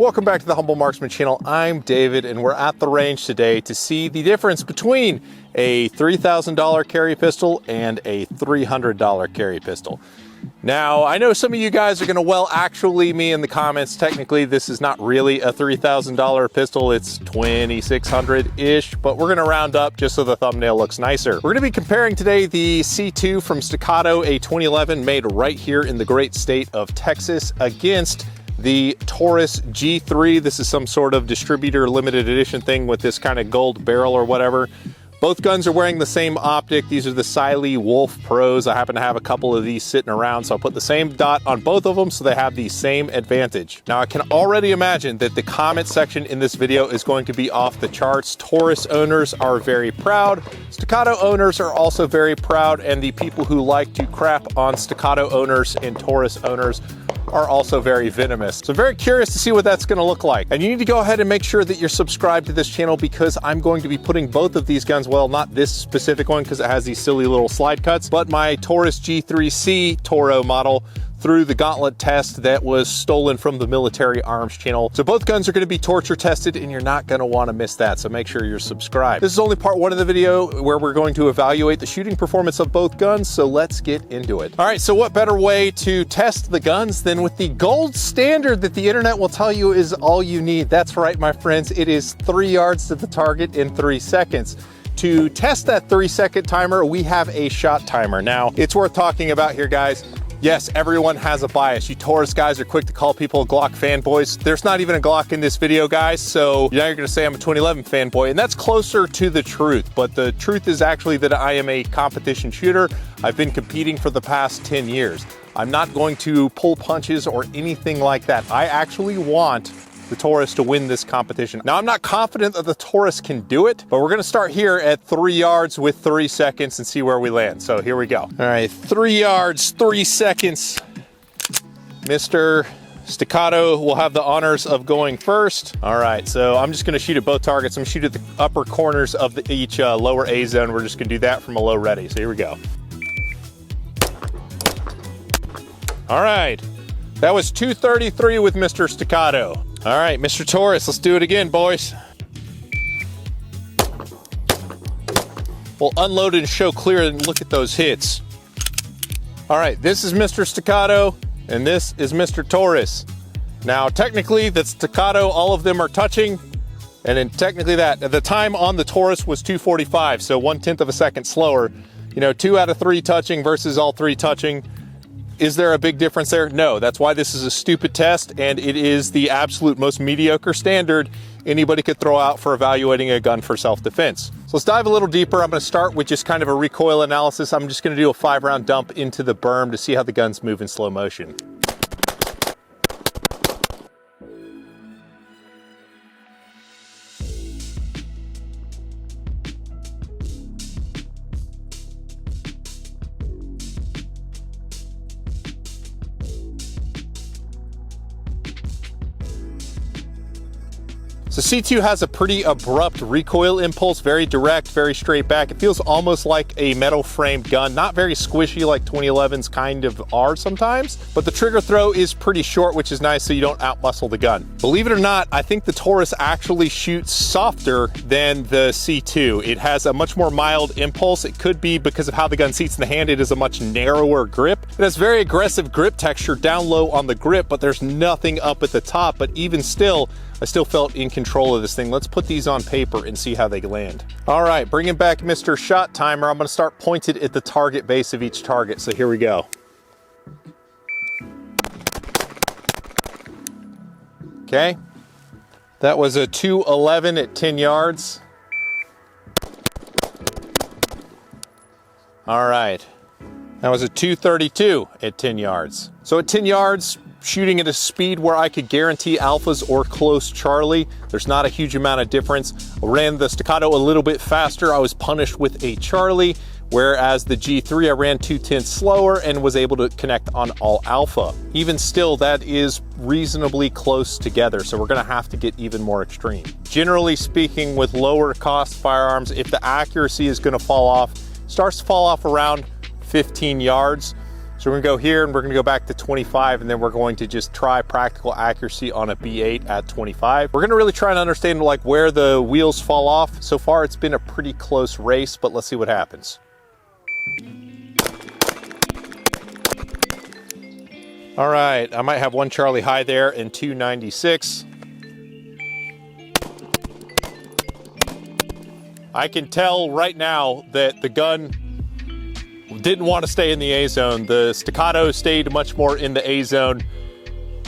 Welcome back to the Humble Marksman channel. I'm David and we're at the range today to see the difference between a $3,000 carry pistol and a $300 carry pistol. Now, I know some of you guys are gonna, well, actually me in the comments, technically this is not really a $3,000 pistol, it's $2,600-ish, but we're gonna round up just so the thumbnail looks nicer. We're gonna be comparing today the C2 from Staccato, a 2011 made right here in the great state of Texas, against the Taurus G3. This is some sort of distributor limited edition thing with this kind of gold barrel or whatever. Both guns are wearing the same optic. These are the Cyelee Wolf Pros. I happen to have a couple of these sitting around, so I'll put the same dot on both of them so they have the same advantage. Now, I can already imagine that the comment section in this video is going to be off the charts. Taurus owners are very proud. Staccato owners are also very proud, and the people who like to crap on Staccato owners and Taurus owners are also very venomous. So very curious to see what that's gonna look like. And you need to go ahead and make sure that you're subscribed to this channel because I'm going to be putting both of these guns, well, not this specific one because it has these silly little slide cuts, but my Taurus G3C Toro model through the gauntlet test that was stolen from the Military Arms channel. So both guns are gonna be torture tested and you're not gonna wanna miss that, so make sure you're subscribed. This is only part one of the video where we're going to evaluate the shooting performance of both guns, so let's get into it. All right, so what better way to test the guns than with the gold standard that the internet will tell you is all you need. That's right, my friends, it is 3 yards to the target in 3 seconds. To test that 3-second timer, we have a shot timer. Now, it's worth talking about here, guys. Yes, everyone has a bias. You Taurus guys are quick to call people Glock fanboys. There's not even a Glock in this video, guys, so now you're gonna say I'm a 2011 fanboy, and that's closer to the truth. But the truth is actually that I am a competition shooter. I've been competing for the past 10 years. I'm not going to pull punches or anything like that. I actually want the Taurus to win this competition. Now, I'm not confident that the Taurus can do it, but we're gonna start here at 3 yards with 3 seconds and see where we land. So here we go. All right, 3 yards, 3 seconds. Mr. Staccato will have the honors of going first. All right, so I'm just gonna shoot at both targets. I'm gonna shoot at the upper corners of each lower A zone. We're just gonna do that from a low ready. So here we go. All right, that was 233 with Mr. Staccato. All right, Mr. Taurus, let's do it again, boys. We'll unload it and show clear and look at those hits. All right, this is Mr. Staccato, and this is Mr. Taurus. Now, technically, that's Staccato, all of them are touching, and then technically the time on the Taurus was 2:45, so 1/10 of a second slower. You know, 2 out of 3 touching versus all 3 touching. Is there a big difference there? No, that's why this is a stupid test, and it is the absolute most mediocre standard anybody could throw out for evaluating a gun for self-defense. So let's dive a little deeper. I'm gonna start with just kind of a recoil analysis. I'm just gonna do a 5-round dump into the berm to see how the guns move in slow motion. So C2 has a pretty abrupt recoil impulse, very direct, very straight back. It feels almost like a metal framed gun, not very squishy like 2011s kind of are sometimes, but the trigger throw is pretty short, which is nice so you don't outmuscle the gun. Believe it or not, I think the Taurus actually shoots softer than the C2. It has a much more mild impulse. It could be because of how the gun seats in the hand. It is a much narrower grip. It has very aggressive grip texture down low on the grip, but there's nothing up at the top. But even still, I still felt in control of this thing. Let's put these on paper and see how they land. All right, bringing back Mr. Shot Timer. I'm gonna start pointed at the target base of each target. So here we go. Okay, that was a 211 at 10 yards. All right, that was a 232 at 10 yards. So at 10 yards, shooting at a speed where I could guarantee alphas or close Charlie. There's not a huge amount of difference. I ran the Staccato a little bit faster. I was punished with a Charlie, whereas the G3 I ran 2/10 slower and was able to connect on all alpha. Even still, that is reasonably close together, so we're gonna have to get even more extreme. Generally speaking, with lower cost firearms, if the accuracy is gonna fall off, starts to fall off around 15 yards. So we're gonna go here and we're gonna go back to 25, and then we're going to just try practical accuracy on a B8 at 25. We're gonna really try and understand like where the wheels fall off. So far it's been a pretty close race, but let's see what happens. All right, I might have one Charlie high there and 296. I can tell right now that the gun didn't want to stay in the A zone. The Staccato stayed much more in the A zone.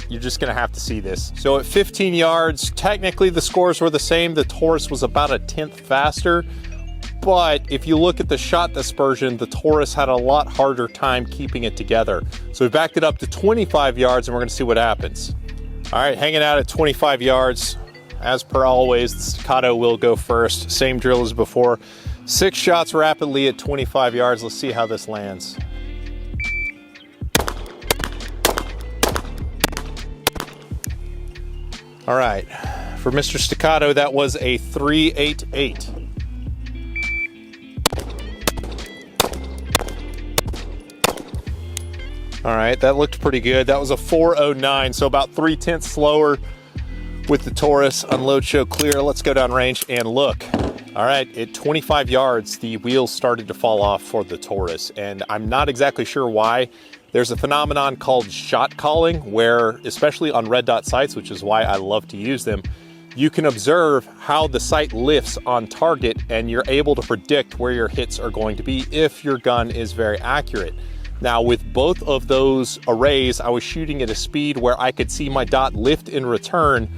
You're just gonna have to see this. So at 15 yards, technically the scores were the same. The Taurus was about a 1/10 faster, but if you look at the shot dispersion, the Taurus had a lot harder time keeping it together. So we backed it up to 25 yards and we're gonna see what happens. All right, hanging out at 25 yards. As per always, the Staccato will go first. Same drill as before. 6 shots rapidly at 25 yards. Let's see how this lands. All right, for Mr. Staccato, that was a 388. All right, that looked pretty good. That was a 409, so about 3/10 slower with the Taurus. Unload, show, clear. Let's go down range and look. All right, at 25 yards, the wheels started to fall off for the Taurus, and I'm not exactly sure why. There's a phenomenon called shot calling where, especially on red dot sights, which is why I love to use them, you can observe how the sight lifts on target and you're able to predict where your hits are going to be if your gun is very accurate. Now with both of those arrays, I was shooting at a speed where I could see my dot lift in return,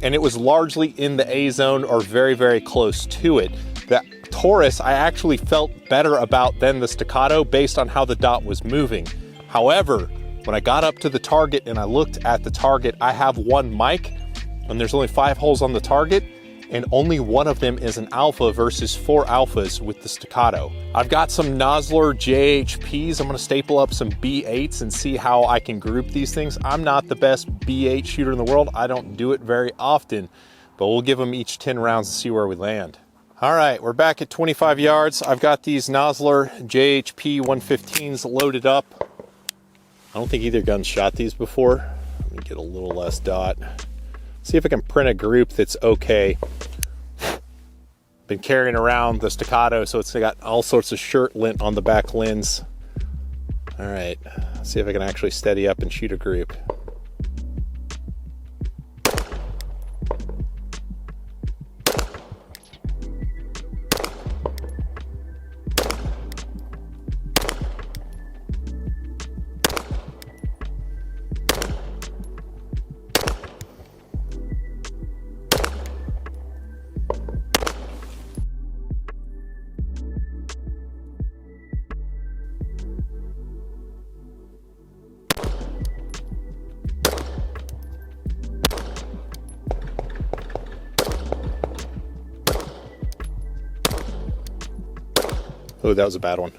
and it was largely in the A zone or very, very close to it. The Taurus I actually felt better about than the Staccato based on how the dot was moving. However, when I got up to the target and I looked at the target, I have one mic and there's only 5 holes on the target, and only one of them is an alpha versus 4 alphas with the Staccato. I've got some Nosler JHPs. I'm gonna staple up some B8s and see how I can group these things. I'm not the best B8 shooter in the world. I don't do it very often, but we'll give them each 10 rounds and see where we land. All right, we're back at 25 yards. I've got these Nosler JHP 115s loaded up. I don't think either gun's shot these before. Let me get a little less dot. See if I can print a group that's okay. Been carrying around the Staccato, so it's got all sorts of shirt lint on the back lens. All right, let's see if I can actually steady up and shoot a group. Oh, that was a bad one.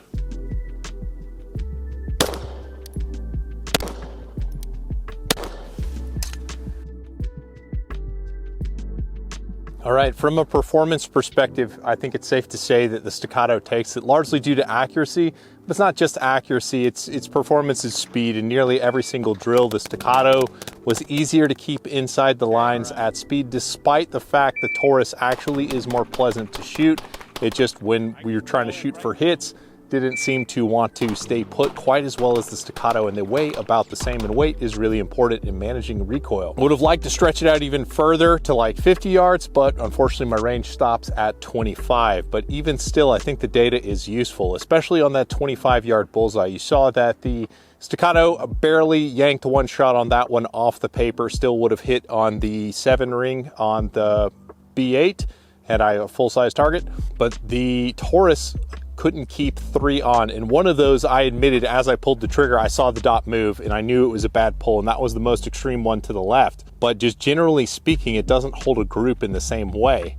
All right, from a performance perspective, I think it's safe to say that the Staccato takes it largely due to accuracy, but it's not just accuracy, its performance is speed. In nearly every single drill, the Staccato was easier to keep inside the lines at speed, despite the fact the Taurus actually is more pleasant to shoot. It just, when we were trying to shoot for hits, didn't seem to want to stay put quite as well as the Staccato, and they weigh about the same, and weight is really important in managing recoil. Would have liked to stretch it out even further to like 50 yards, but unfortunately my range stops at 25. But even still, I think the data is useful, especially on that 25-yard bullseye. You saw that the Staccato barely yanked one shot on that one off the paper, still would have hit on the 7 ring on the B8 had I a full-size target, but the Taurus couldn't keep 3 on. And one of those, I admitted, as I pulled the trigger, I saw the dot move and I knew it was a bad pull, and that was the most extreme one to the left. But just generally speaking, it doesn't hold a group in the same way.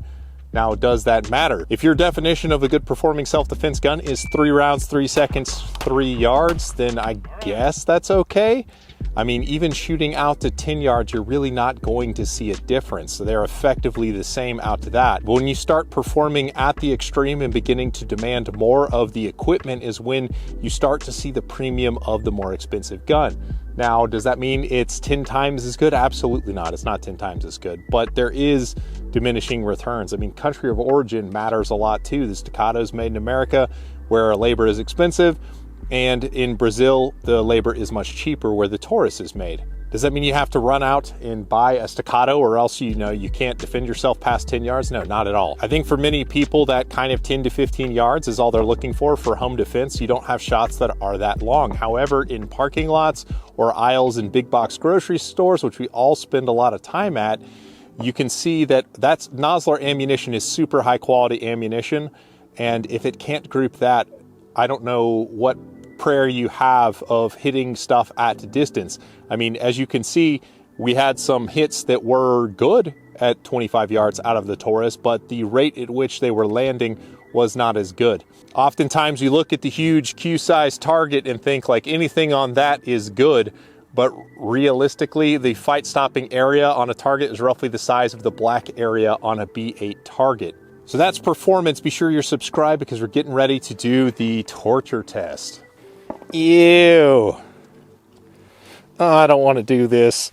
Now, does that matter? If your definition of a good performing self-defense gun is 3 rounds, 3 seconds, 3 yards, then I guess that's okay. I mean, even shooting out to 10 yards, you're really not going to see a difference. So they're effectively the same out to that. But when you start performing at the extreme and beginning to demand more of the equipment is when you start to see the premium of the more expensive gun. Now, does that mean it's 10 times as good? Absolutely not. It's not 10 times as good, but there is diminishing returns. I mean, country of origin matters a lot too. The Staccato is made in America, where labor is expensive, and in Brazil, the labor is much cheaper where the Taurus is made. Does that mean you have to run out and buy a Staccato or else you can't defend yourself past 10 yards? No, not at all. I think for many people that kind of 10 to 15 yards is all they're looking for home defense. You don't have shots that are that long. However, in parking lots or aisles in big box grocery stores, which we all spend a lot of time at, you can see that that's Nosler ammunition is super high quality ammunition. And if it can't group that, I don't know what prayer you have of hitting stuff at distance. I mean, as you can see, we had some hits that were good at 25 yards out of the Taurus, but the rate at which they were landing was not as good. Oftentimes you look at the huge Q-size target and think like anything on that is good, but realistically, the fight stopping area on a target is roughly the size of the black area on a B8 target. So that's performance. Be sure you're subscribed because we're getting ready to do the torture test. Ew. Oh, I don't want to do this.